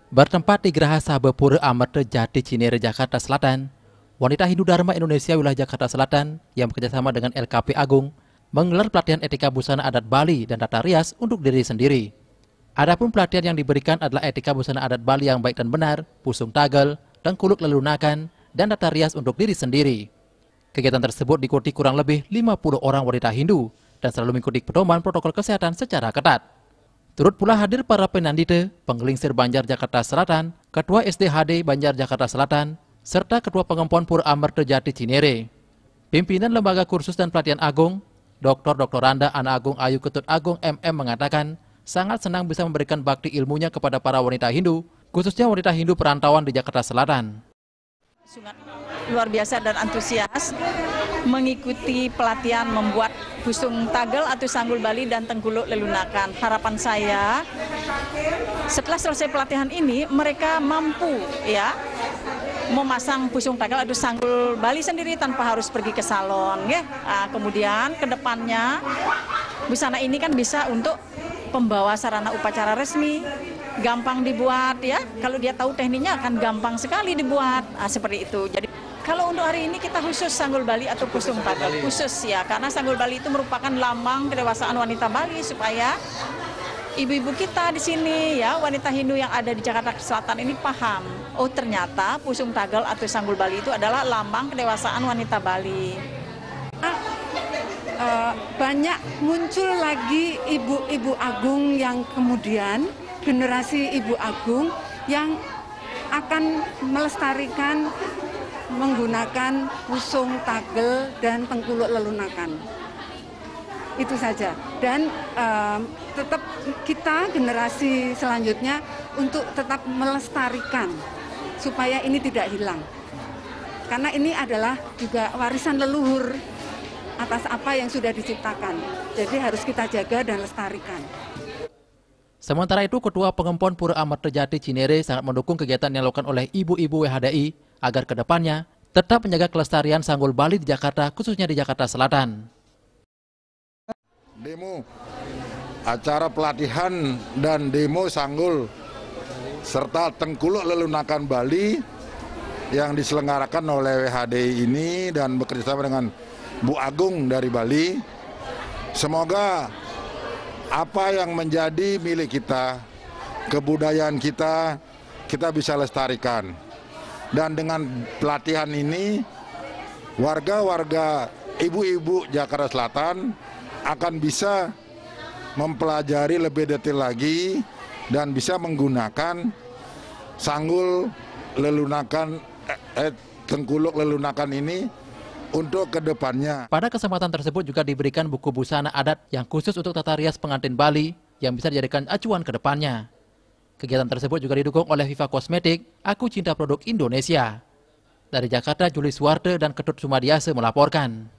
Bertempat di Geraha Sabepura Amerta Jati Cinere, Jakarta Selatan, wanita Hindu Dharma Indonesia wilayah Jakarta Selatan yang bekerjasama dengan LKP Agung menggelar pelatihan etika busana adat Bali dan tata rias untuk diri sendiri. Adapun pelatihan yang diberikan adalah etika busana adat Bali yang baik dan benar, pusung tagel, tengkuluk lelunakan, dan tata rias untuk diri sendiri. Kegiatan tersebut diikuti kurang lebih 50 orang wanita Hindu dan selalu mengikuti pedoman protokol kesehatan secara ketat. Turut pula hadir para penandite, penggelingsir Banjar Jakarta Selatan, Ketua SDHD Banjar Jakarta Selatan, serta Ketua Pengempon Pura Amerta Jati Cinere. Pimpinan Lembaga Kursus dan Pelatihan Agung, Dr. Randa Ana Agung Ayu Ketut Agung MM mengatakan, sangat senang bisa memberikan bakti ilmunya kepada para wanita Hindu, khususnya wanita Hindu perantauan di Jakarta Selatan. Sangat luar biasa dan antusias mengikuti pelatihan membuat busung tagel atau sanggul Bali dan tengkuluk lelunakan. Harapan saya setelah selesai pelatihan ini mereka mampu memasang busung tagel atau sanggul Bali sendiri tanpa harus pergi ke salon. Kemudian ke depannya busana ini kan bisa untuk pembawa sarana upacara resmi, gampang dibuat ya. Kalau dia tahu tekniknya akan gampang sekali dibuat. Seperti itu. Jadi kalau untuk hari ini kita khusus sanggul Bali atau pusung tagel khusus ya, karena sanggul Bali itu merupakan lambang kedewasaan wanita Bali supaya ibu-ibu kita di sini ya, wanita Hindu yang ada di Jakarta Selatan ini paham. Oh ternyata pusung tagel atau sanggul Bali itu adalah lambang kedewasaan wanita Bali. Banyak muncul lagi ibu-ibu agung yang kemudian generasi ibu agung yang akan melestarikan menggunakan pusung tagel dan tengkuluk lelunakan. Itu saja. Dan tetap kita generasi selanjutnya untuk tetap melestarikan supaya ini tidak hilang. Karena ini adalah juga warisan leluhur atas apa yang sudah diciptakan. Jadi harus kita jaga dan lestarikan. Sementara itu, Ketua Pengempon Pura Amerta Jati Cinere sangat mendukung kegiatan yang dilakukan oleh ibu-ibu WHDI agar kedepannya tetap menjaga kelestarian sanggul Bali di Jakarta, khususnya di Jakarta Selatan. Demo, acara pelatihan dan demo sanggul serta tengkuluk lelunakan Bali yang diselenggarakan oleh WHDI ini dan bekerjasama dengan Bu Agung dari Bali. Semoga apa yang menjadi milik kita, kebudayaan kita, kita bisa lestarikan. Dan dengan pelatihan ini, warga-warga ibu-ibu Jakarta Selatan akan bisa mempelajari lebih detail lagi dan bisa menggunakan sanggul lelunakan, tengkuluk lelunakan ini untuk kedepannya. Pada kesempatan tersebut juga diberikan buku busana adat yang khusus untuk tata rias pengantin Bali yang bisa dijadikan acuan ke depannya. Kegiatan tersebut juga didukung oleh Viva Kosmetik, Aku Cinta Produk Indonesia. Dari Jakarta, Juli Suwarte dan Ketut Sumadiase melaporkan.